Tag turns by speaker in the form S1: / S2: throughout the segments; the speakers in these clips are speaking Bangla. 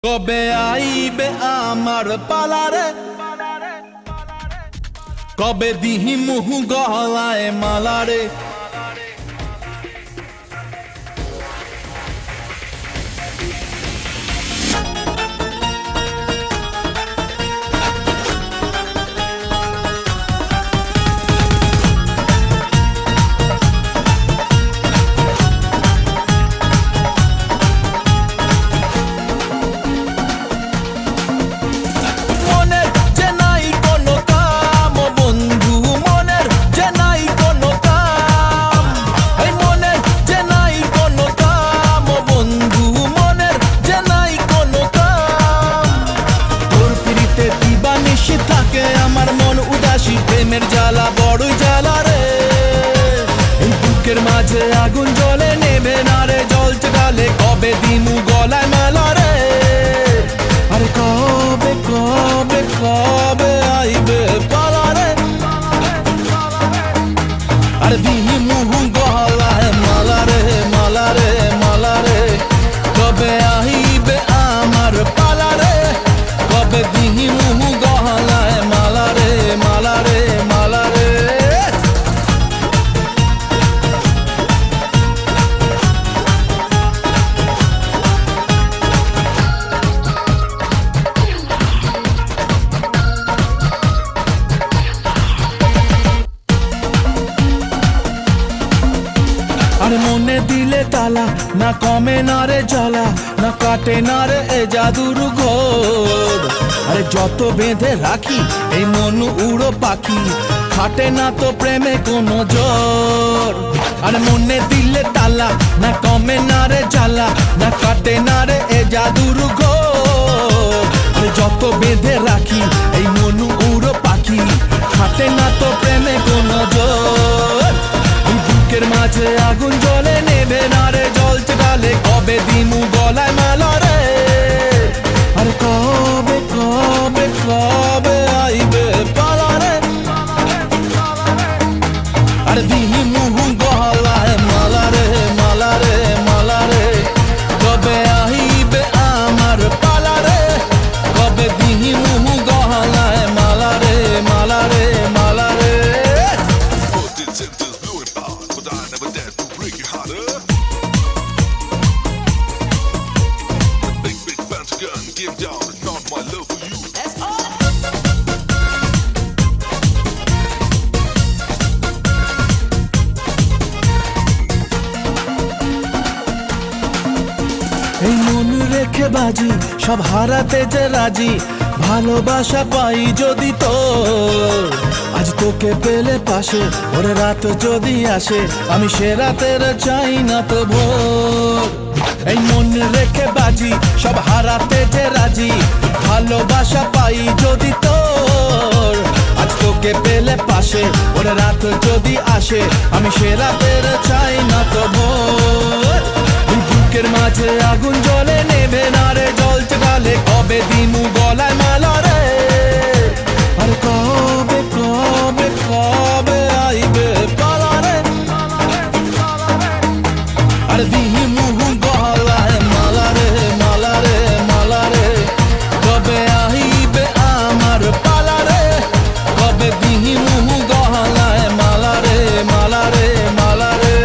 S1: কবে আইবে আমার পালারে, কবে দিহি মুহু গলায় মালারে। আমার মন উদাসী প্রেমের জ্বালা বড়ই জ্বালা রে, এই বুকের মাঝে আগুন জ্বলে নেবে না রে, জ্বলছে গালে কবে দিমু গলায় মালা রে। আরে কবে কবে কবে আইবে পালা রে, আরে দিমু গলায় মালা রে মালা রে মালা রে। কবে আইবে আমার পালা রে, কবে দিমু গলায় মালা রে মালা রে মালা রে। আরে মনে দিলে তালা, না কমে না রে জ্বালা, না কাটে না রে এ জাদুর ঘোর। আরে যত বেঁধে রাখি এই মন উড়ো পাখি, খাটে না তো প্রেমে কোনো জোর। আরে মনে দিলে তালা, না কমে না রে জ্বালা, না কাটে না রে এ জাদুর ঘোর। আরে যত বেঁধে রাখি এই মন উড়ো পাখি, খাটে না তো প্রেমে কোনো জোর। বুকের মাঝে আগুন জ্বলে নেবে না রে, জ্বলছে গালে কবে দিমু গলায় মালা রে। আরে কবে কবে কবে আইবে পালা রে, আরে দিমু গলায় মালা রে মালা রে মালা রে। কবে আইবে আমার পালা রে, কবে দিমু গলায় মালা রে মালা রে মালা রে।
S2: Give down, it's not my love for you. That's all.
S1: এই মন রেখে বাজি সব হারাতে যে রাজি, ভালোবাসা পাই যদি তোর। আজ তোকে পেলে পাশে ওরে রাত যদি আসে, আমি সে রাতের চাই না তো ভোর। এই মন রেখে বাজি সব হারাতে যে রাজি, ভালোবাসা পাই যদি তোর। আজ তোকে পেলে পাশে ওরে রাত যদি আসে, আমি সে রাতের চাই না তো ভোর। বুকের মাঝে আগুন জ্বলে নেবে না রে, জ্বলছে গালে কবে দিমু গলায় মালা রে। আরে কবে কবে কবে আইবে পালা রে, আরে দিমু গলায় মালা রে মালা রে মালা রে। কবে আইবে আমার পালা রে, কবে দিমু গলায় মালা রে মালা রে মালা রে।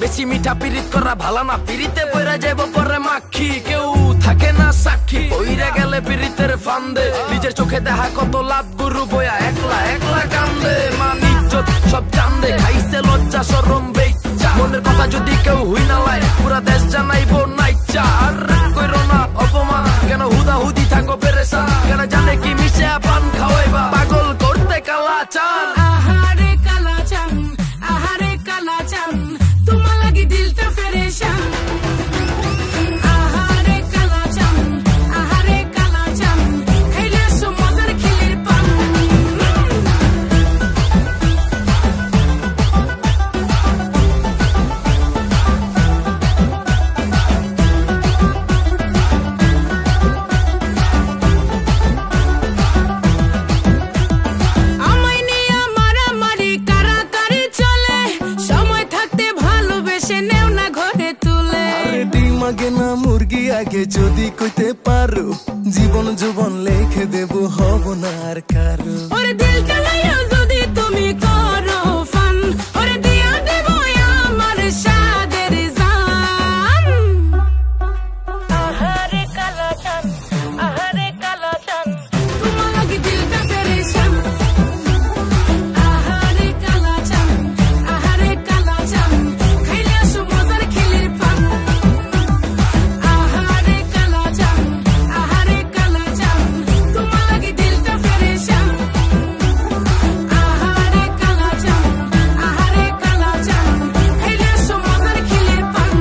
S3: বেশি মিঠা পিরিত করা ভালো না, পিরিতে পয়রা যাইব পরে মাখি, কেউ থাকে না সাক্ষী, পইরা গেলে পিরিতের ফান্দে, নিজের চোখে দেখা কত লাভ গুরু বয়া একলা একলা কান্দে, মান ইজ্জত সব চান্দে, খাইছে লজ্জা শরম বেচ্চা, মনের কথা যদি কেউ হুই না লাই পুরা দেশ জানাইবো নাইচা, আর কইরো না অপমান, কেন হুদা হুদি থাকো পেরেশান, কেন জানে কি মিশে পান খাওয়াইবা, পাগল করতে কালা চান।
S4: আহারে কালা চান, আহারে কালা চান, তোমার লাগি দিলটা ফেরেশান। আহারে কালা চান, আহারে কালা চান, খাইলে সো মজার খিলির পান। আমায় নিয়ে মারামারি কারাকারি চলে, সময় থাকতে ভালোবেসে নেও না ঘরে তুলে।
S5: ডিম আগে না মুরগি আগে যদি কইতে পারো, জীবন যৌবন লেখে দেব হব না আর কারো।
S4: ওরে দিলটা লাইয়া যদি তুমি করো ফান, ওরে দিয়া দেব আমার সাদের জান। আহারে কালা চান, আহারে কালা চান, তোমার লাগি দিলটা ফেরেশান। আহারে কালা চান, আহারে কালা চান, খাইলে আসো মজার খিলির পান। আহারে কালা চান, আহারে কালা চান, তোমার লাগি দিলটা ফেরেশান। আহারে কালা চান, আহারে কালা চান, খাইলে আসো মজার খিলির পান।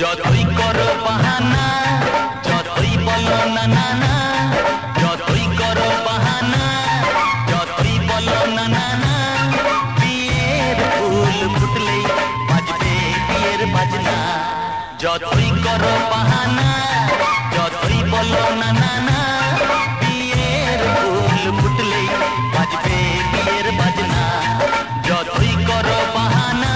S6: যতই করো বাহানা, যতই বলো না না না, যতই করো বাহানা, যতই বলো না না না, বিয়ের ফুল ফুটলেই বাজবে বিয়ের বাজনা। যতই করো বাহানা, যতই বলো না না না, বিয়ের ফুল ফুটলেই বাজবে বিয়ের বাজনা। যতই করো বাহানা।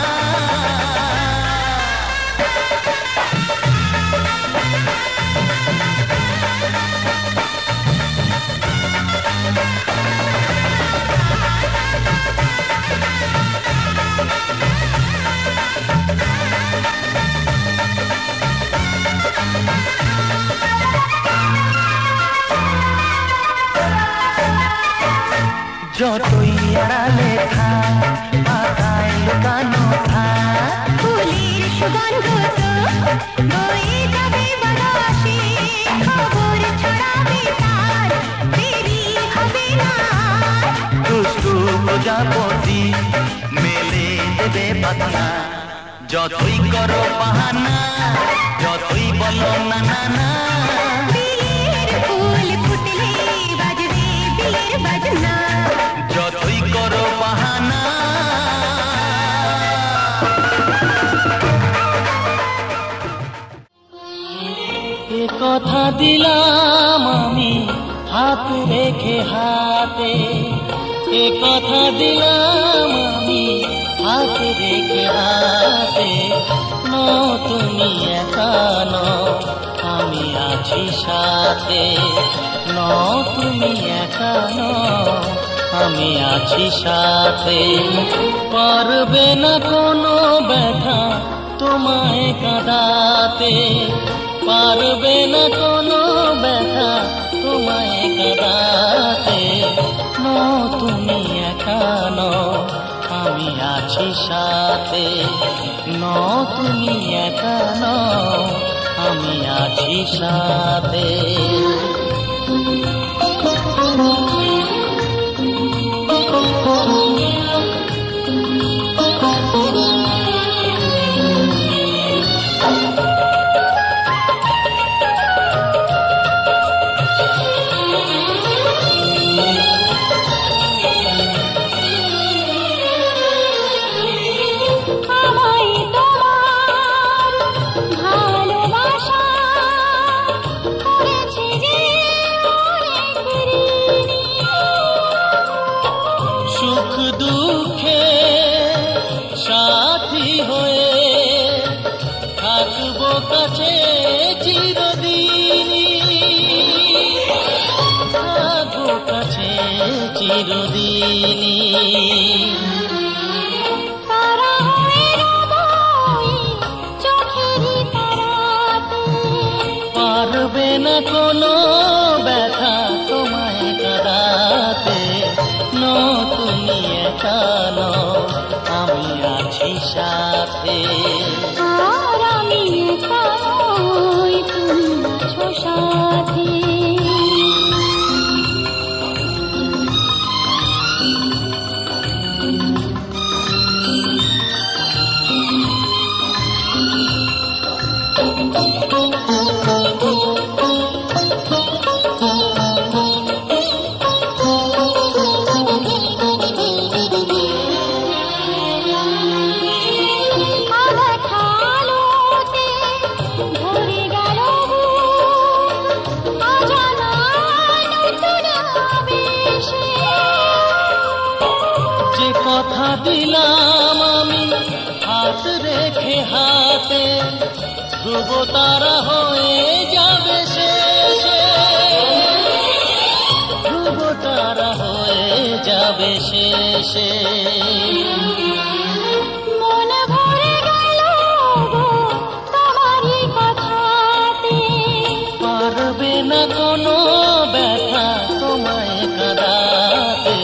S6: যতই আড়ালে থাক, পাতায় লুকানো থাক,
S7: ফুলের সুগন্ধ তো বয়ে যাবে বাতাসে, খবর ছড়াবে তার, দেরি হবে না।
S6: দুষ্টু প্রজাপতি মেলে দেবে পাতনা। যতই করো বাহানা, যতই বলো না না না,
S7: বিয়ের ফুল ফুটলে বাজবে বিয়ের বাজনা।
S6: যতই করো বাহানা। এ কথা দিলাম আমি হাত রেখে হাতে, এ কথা দিলাম আমি হাত রেখে হাতে, তুমি একা নও আমি আছি সাথে, তুমি একা নও আমি আছি সাথে। পারবে না কোনো ব্যথা তোমায় কাঁদাতে, পারবে না কোনো ব্যথা তোমায় কাঁদাতে, তুমি একা নও আমি আছি সাথে, তুমি একা নও আমি আছি সাথে। পারবে না কোনো ব্যথা তোমায় কাঁদাতে, তুমি একা নও, আমি আছি সাথে।
S7: আর আমি একা নই, তুমি আছো সাথে।
S6: যে কথা দিলাম আমি হাত রেখে হাতে, ধ্রুব তারা হয়ে যাবে শেষে, ধ্রুব তারা হয়ে যাবে শেষে।
S7: মন ভরে গেল গো তোমারই কথাতে,
S6: পারবে না কোনো ব্যথা তোমায় কাঁদাতে,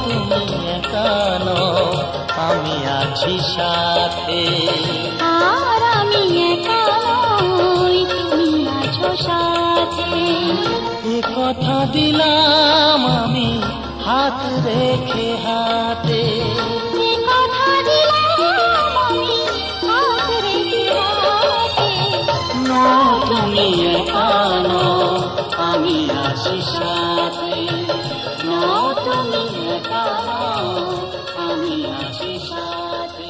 S6: তুমি একা নও, আমি আছি সাথে।
S7: আর আমি একা নই, তুমি আছো সাথে।
S6: এ কথা দিলাম আমি হাত রেখে হাতে,
S7: এ কথা দিলাম আমি হাত রেখে হাতে।
S6: তুমি একা নও, আমি আছি সাথে। তুমি একা নও, আমি আছি সাথে।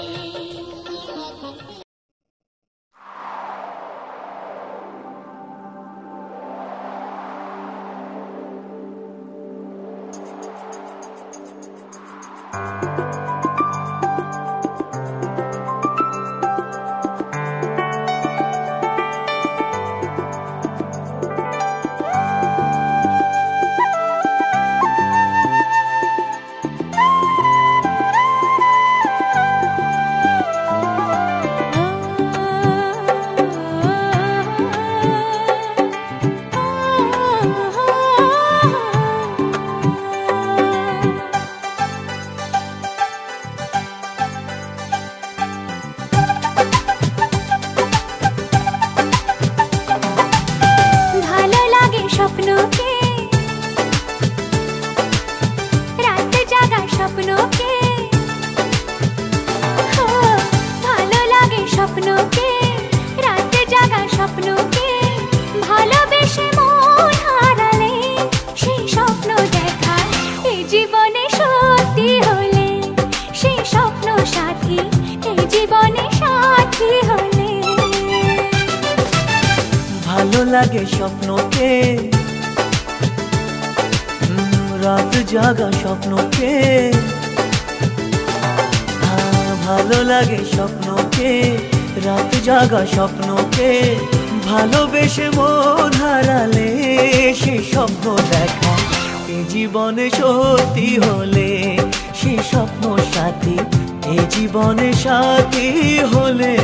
S5: ভালো লাগে স্বপ্নকে, রাত জাগা স্বপ্নকে, ভালো লাগে স্বপ্নকে, রাত জাগা স্বপ্নকে, ভালোবেসে মন হারালে সে স্বপ্ন দেখা এ জীবনে সত্যি হলে, সে স্বপ্ন সাথী এ জীবনে সাথী হলে।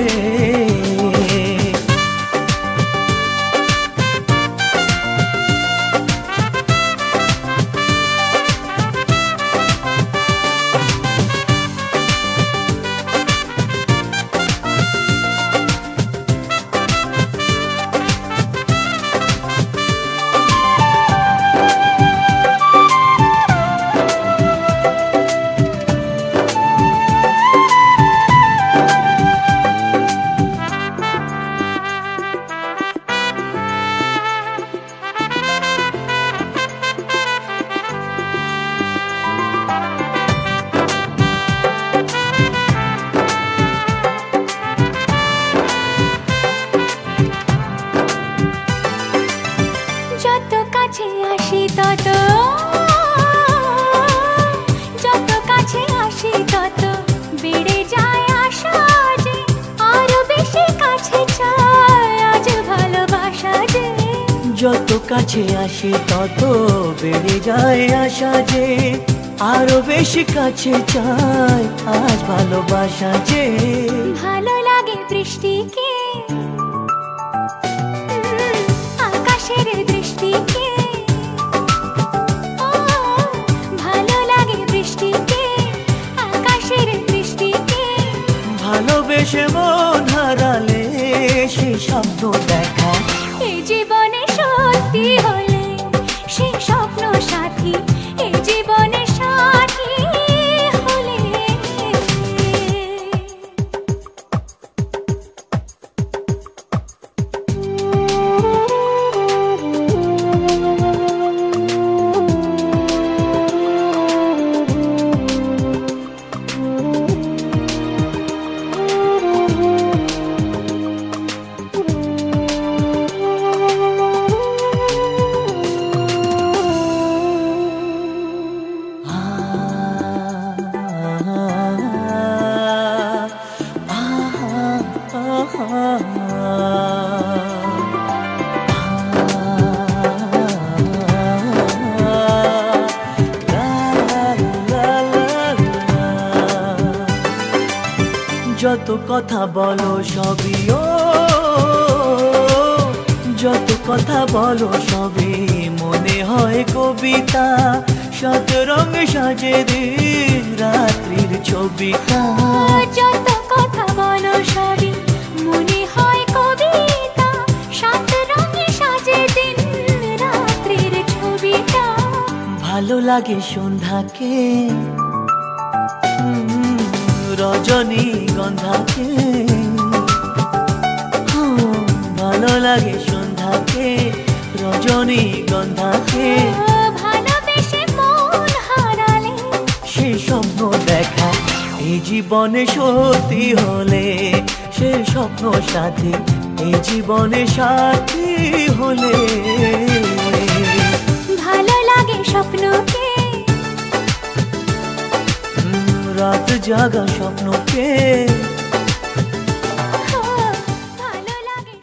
S5: যত কাছে আসি তত বেড়ে যায় আশা যে, আরো বেশি কাছে চাই আজ ভালোবাসা যে।
S7: ভালো লাগে বৃষ্টিকে,
S5: ভালোবেসে মন হারালে সে স্বপ্ন দেখা
S7: এই জীবনে সত্যি হলে সে স্বপ্ন সাথী এই জীবনে সাথী হলে
S5: যত কথা বলো সবই যত কথা বলো সবই মনে হয় কবিতা শত রঙে সাজে দিন রাত্রির ছবিটা
S7: যত কথা বলো সবই মনে হয় কবিতা সাত রঙে সাজে দিন রাত্রির ছবিটা
S5: ভালো লাগে সন্ধ্যাকে রজনী গন্ধাকে ভালো লাগে সন্ধ্যাকে রজনী গন্ধাকে
S7: ভালোবেসে মন হারালে
S5: সে স্বপ্ন দেখা এই জীবনে সত্যি হলে সে স্বপ্ন সাথী এই জীবনে সাথী হলে
S7: ভালো লাগে স্বপ্নকে
S5: রাত জাগা স্বপ্নকে
S7: ভালো লাগে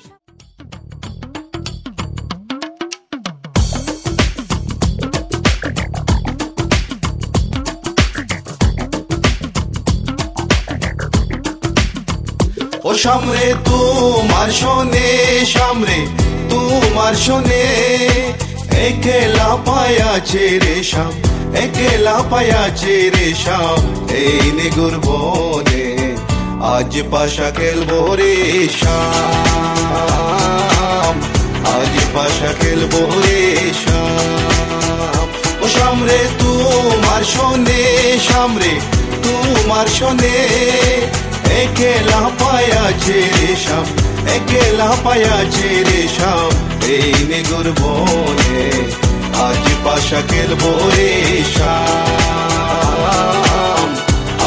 S1: ও সামরে তোমার শোনে সামরে তোমার শোনে একলা পায়াছে রে শাম একলা পায়াছে রে শাম এই নিগুর বনে আজ পাশা খেলবো রে শাম আজ পাশা খেলবো রে শাম ও সামরে তোমার শোনে সামরে তোমার শোনে একলা পায়াছে রে শাম একলা পায়াছে রে শাম এই নিগুর বনে আজ পাশা খেলবো রে শাম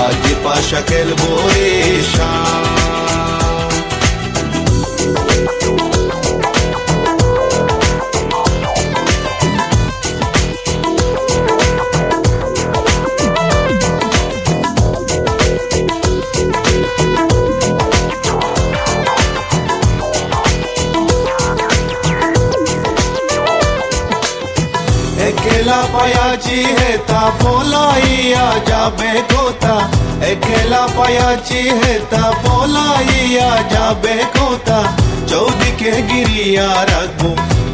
S1: আজ পাশা খেলবো রে শাম একলা পায়াছি হেতা বলাইয়া যাবে কোথা একলা পায়াছি হেতা বলাইয়া যাবে কোথা চৌদিকে গিরিয়া রাখবো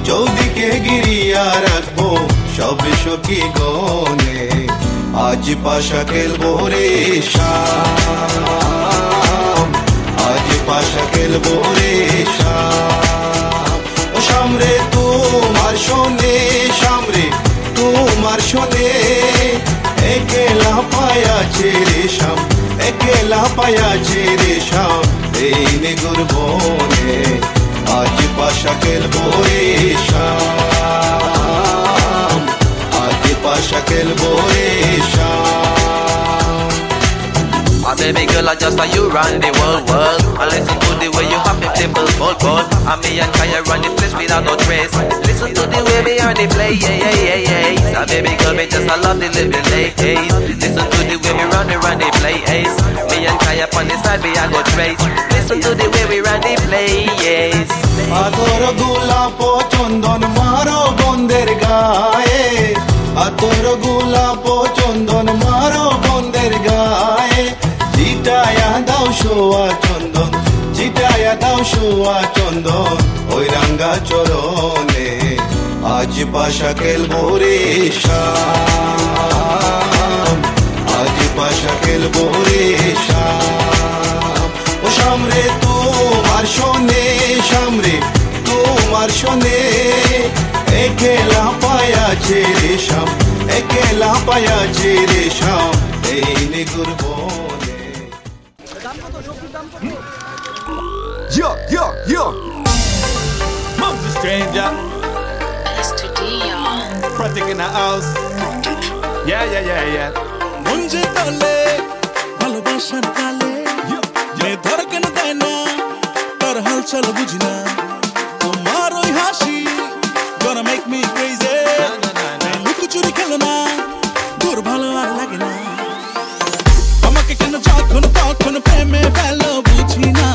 S1: চৌদিকে গিরিয়া রাখবো সবে সখী গনে আজ পাশা খেলবো রে শাম আজ পাশা খেলবো রে শাম ও সামরে তোমার শোনে সামরে তোমার শোনে একলা পায়াছে রে শাম একলা পায়াছে রে শাম এই নিগুর বনে আজ পাশা খেলবো রে শাম আজ পাশা খেলবো রে শাম
S8: My baby girl, I just saw you run the world. I listen to the way you have the dimple, bold. And me and Kaya run the place without no trace. Listen to the way we on the play, yeah. My baby girl, me just I love the living late. Listen to the way we run the play, ace. Me and Kaya on the side, we I go trace. Listen to the way we run the play, yes.
S1: আতর গোলাপ চন্দন মারো বন্দের গায়ে আতর গোলাপ চন্দন মারো বন্দের গায়ে চিটায়া দাও শোয়া চন্দন চিটায়া দাও শোয়া চন্দন ওই রাঙ্গা চরণে আজ পাশা খেলবো রে শাম আজ পাশা খেলবো রে শাম ও
S9: সামরে তোমার শোনে সামরে তোমার শোনে একেলা পায়াছে রে শাম একেলা পায়াছে রে শাম এই নিগুর বনে
S10: Yo Mom's a stranger
S6: Mr. Dion.
S10: Project in the house Yeah
S1: মুঞ্জে তলে ভালোবাসার কালে যে ধড়কন দেয় না তার হালচাল বুঝি না তোমার ওই হাসি gonna make me crazy লুকোচুরি খেলো না দূর ভালো আর লাগে না আমাকে কেন যখন তখন প্রেমে ফেলো বুঝি না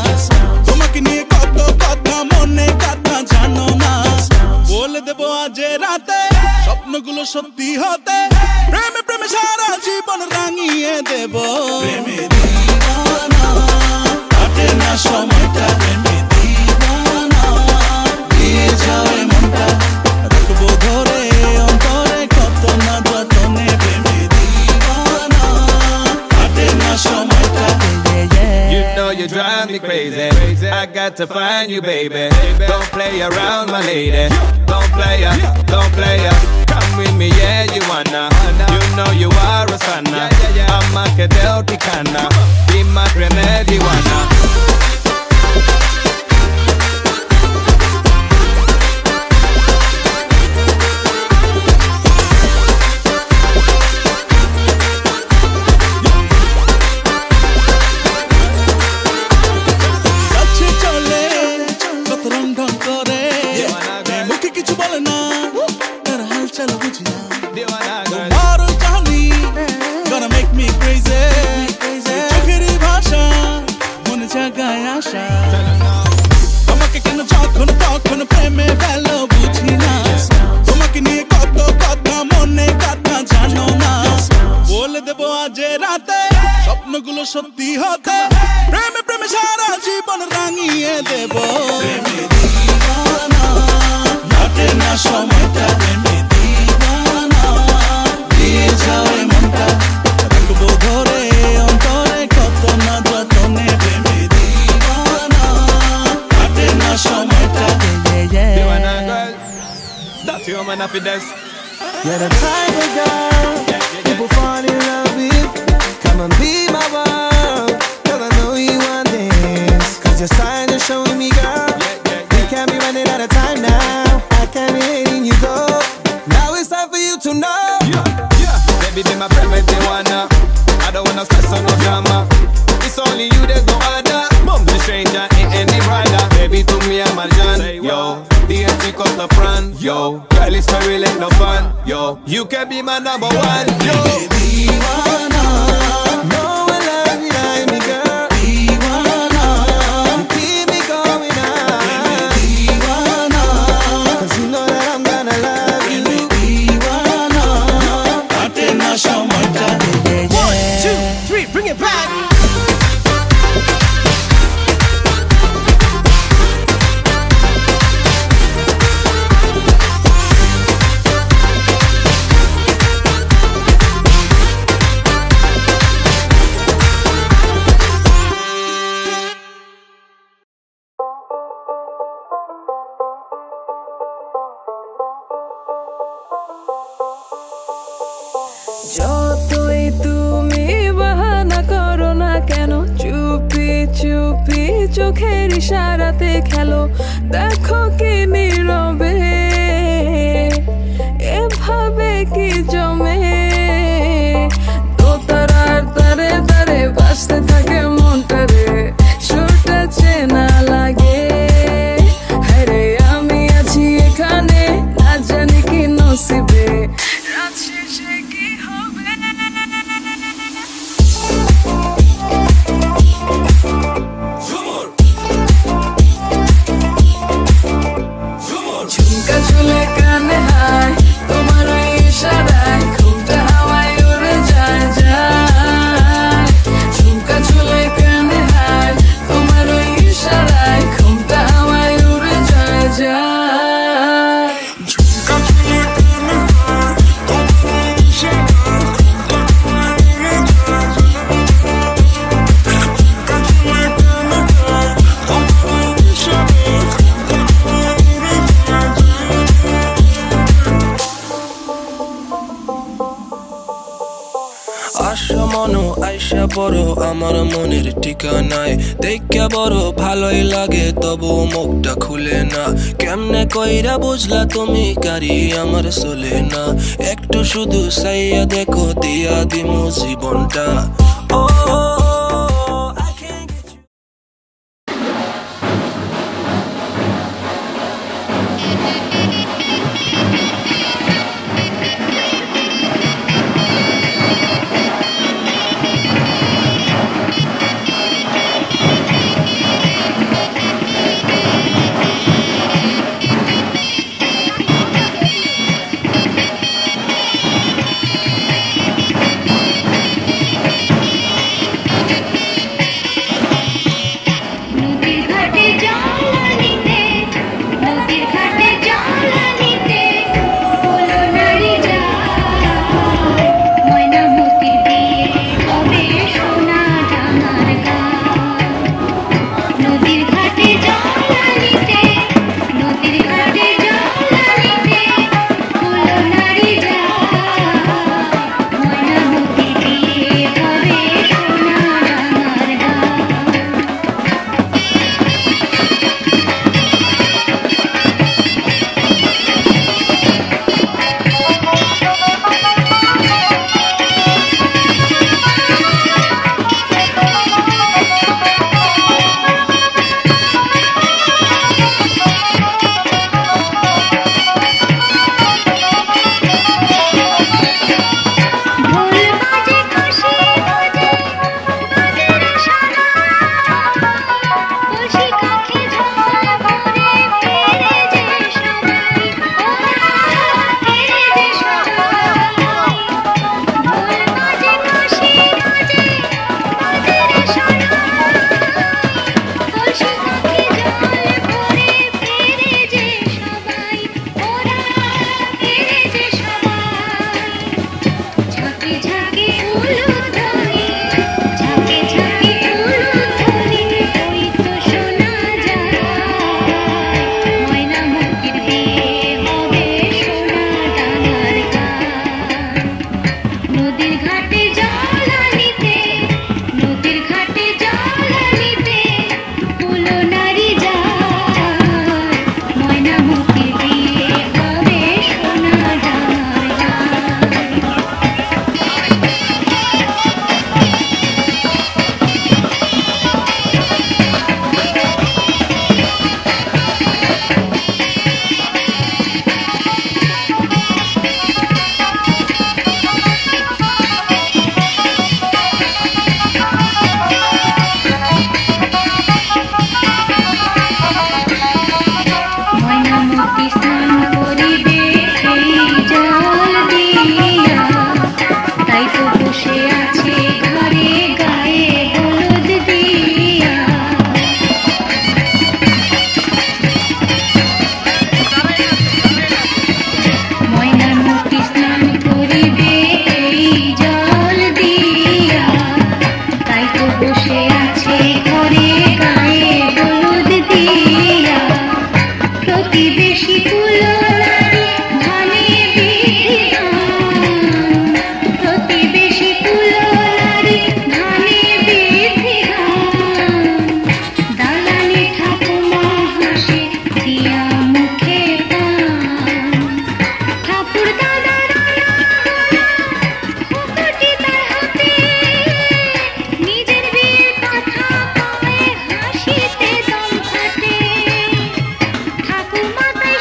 S1: তোমাকে নিয়ে কত কথা মনে কথা জানো না বলে দেবো আজ রাতে স্বপ্নগুলো সত্যি হতে প্রেমে প্রেমে সারা জীবন রাঙিয়ে দেব প্রেমে দিওয়ানা কাটে না সময়টা প্রেমে দিওয়ানা দিয়ে যাবে মনটা রাখবো ধরে অন্তরে কত না যতনে প্রেমে দিওয়ানা কাটে না সময়টা
S10: You know you drive me crazy I got to find you baby Don't play around my lady Don't play Come with me yeah you wanna You know you are a sana I'm a cadel ticana Be my grenade wanna
S1: আমাকে কেন যখন তখন প্রেমে ফেলো বুঝি না তোমাকে নিয়ে কত কথা মনে কথা জানো না বলে দেবো আজ রাতে স্বপ্নগুলো সত্যি হতে প্রেমে প্রেমে সারা জীবন রাঙিয়ে দেব প্রেমে দিওয়ানা কাটে না সময়টা প্রেমে দিওয়ানা দিয়ে যাবে মনটা রাখবো ধরে অন্তরে কত না যতনে প্রেমে
S10: That's your man happiness.
S11: You're the type of girl people fall in love with. Come and be my world, cause I know you want this. Cause your sign is showing me, girl. You can't be running out of time now. I can't be letting you go. Now it's time for you to know.
S10: Baby, be my primitive wanna. I don't wanna stress on no drama. It's only you, there's no other. Mom's a stranger, ain't any brother. Baby, to me, I'm a John. Yo, the chick of the front. Yo, girl, it's for real, ain't no fun. Yo, you can be my number one. Yo,
S11: Diwana, no one love you like me, girl. Diwana, you keep me going on. Diwana, cause you know that I'm gonna love you. Diwana,
S1: কাটে না সময়টা
S11: 1, 2, 3, bring it back.
S4: যতই তুমি বাহানা করো না কেন চুপি চুপি চোখের ইশারাতে খেলো দেখো কি নীরবে এভাবে কি জমে দোতারার তারে তারে বাজতে থাকে মনটা রে সুরটা চেনা লাগে হরে আমি আছি এখানে না জানি কি নসিবে রাত শেষে কি হবে
S1: ঝুমুর
S12: মনো আইসা পড়ো আমার মনের ঠিকানায় দেখা বড় ভালোই লাগে তবু মুখটা খুলে না কেমনে কইরা বুঝলা তুমি কারি আমার চলে না একটু শুধু চাইয়া দেখো দিয়া দিমু জীবনটা ও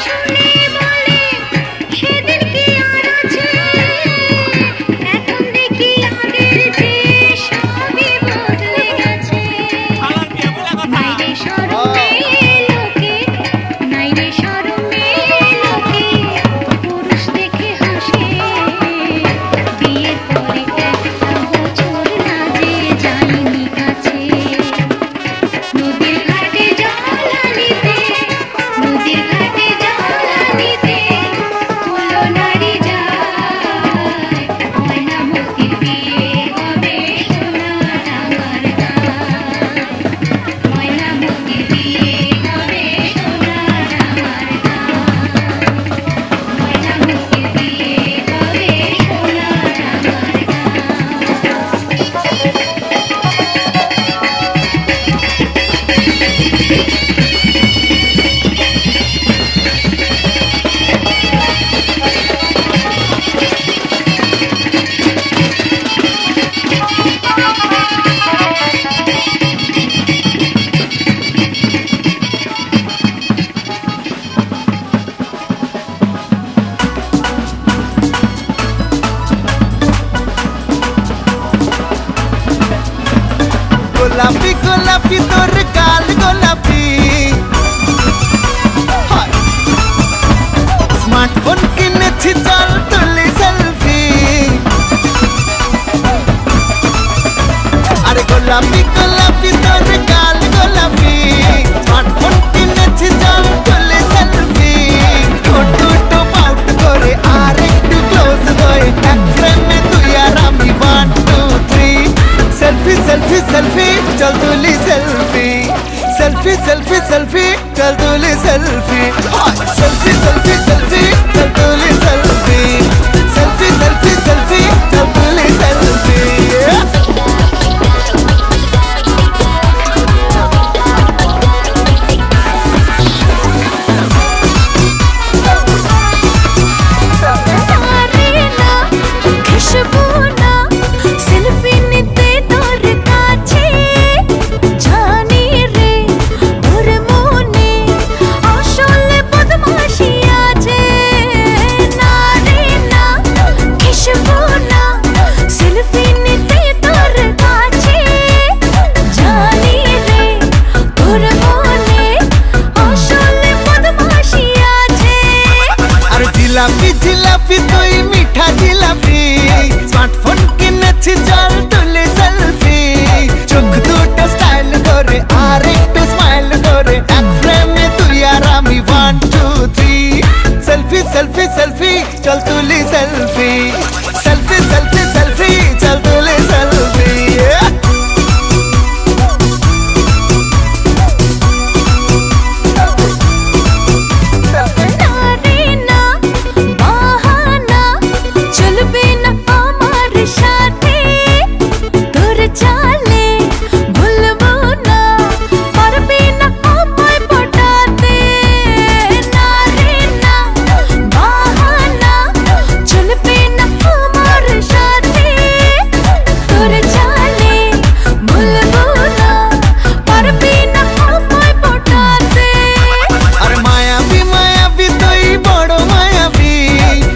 S7: শুনে বল
S11: জিলাপি তোর গাল গোলাপি স্মার্টফোন কিনেছি চল তুলি সেলফি আরে গোলাপি গোলাপি তোর গাল গোলাপি স্মার্টফোন কিনেছি চল তুলি সেলফি ছোট্ট পাউট করে আর একটু ক্লোজ হয়ে এক ফ্রেমে তুই আর আমি 1 2 3 সেলফি সেলফি সেলফি চল তুলি সেলফি সেলফি সেলফি সেলফি চল তুলি সেলফি সেলফি সেলফি সেলফি চল তুলি সেলফি সেলফি সেলফি সেলফি চল তুলি সেলফি জিলাপি জিলাপি তুই মিঠা জিলাপি স্মার্টফোন কিনেছি চল তুলি সেলফি চোখ দুটো স্টাইল করে আর একটু স্মাইল করে এক ফ্রেমে তুই আর আমি 1 2 3 সেলফি সেলফি সেলফি চল তুলি সেলফি সেলফি সেলফি সেলফি চল তুলি সেলফি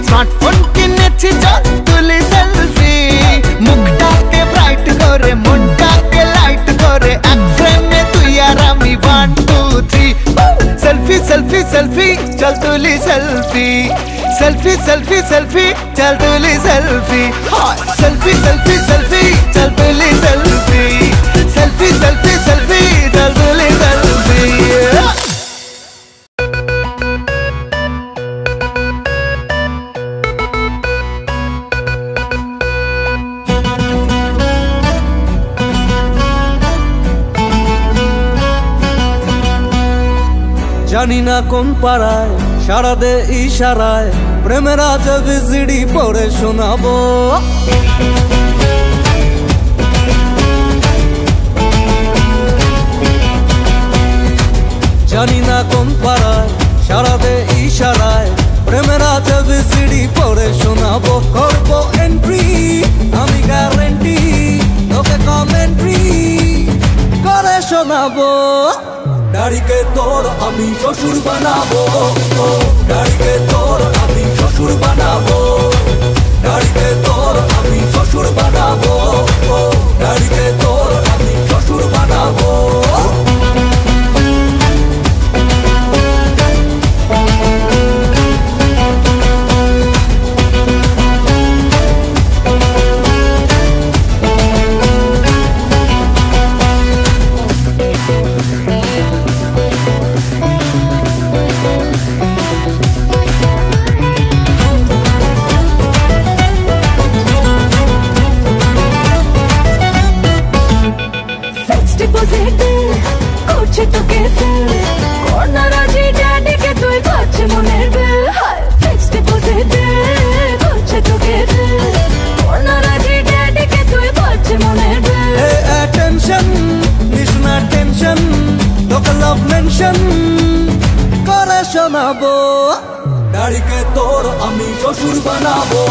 S11: স্মার্টফোন কিনেছি চল তুলি সেলফি মুখটাকে ব্রাইট করে মনটাকে লাইট করে এক ফ্রেমে তুই আর আমি 1 2 3 সেলফি সেলফি সেলফি চল তুলি সেলফি সেলফি সেলফি সেলফি চল তুলি সেলফি সেলফি সেলফি সেলফি চল তুলি সেলফি সেলফি সেলফি সেলফি চল তুলি সেলফি
S13: জানি না কোন পাড়ায় সারা দে ইশারায় প্রেমের আজব জিডি পড়ে শোনাবো জানি না কোন পাড়ায় সারা দে ইশারায় প্রেমের আজব জিডি পড়ে শোনাবো করবো এন্ট্রি আমি গ্যারেন্টি তোকে কমেন্ট্রি করে শোনাবো দাড়িকে তোর আমি শ্বশুর বানাবো দাড়িকে তোর আমি শ্বশুর বানাবো দাড়িকে তোর আমি শ্বশুর বানাবো দাড়িকে তোর আমি শ্বশুর বানাবো শোনাবো দাড়িকে তোর আমি শ্বশুর বানাবো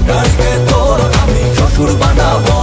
S13: দাড়িকে তোর আমি শ্বশুর বানাবো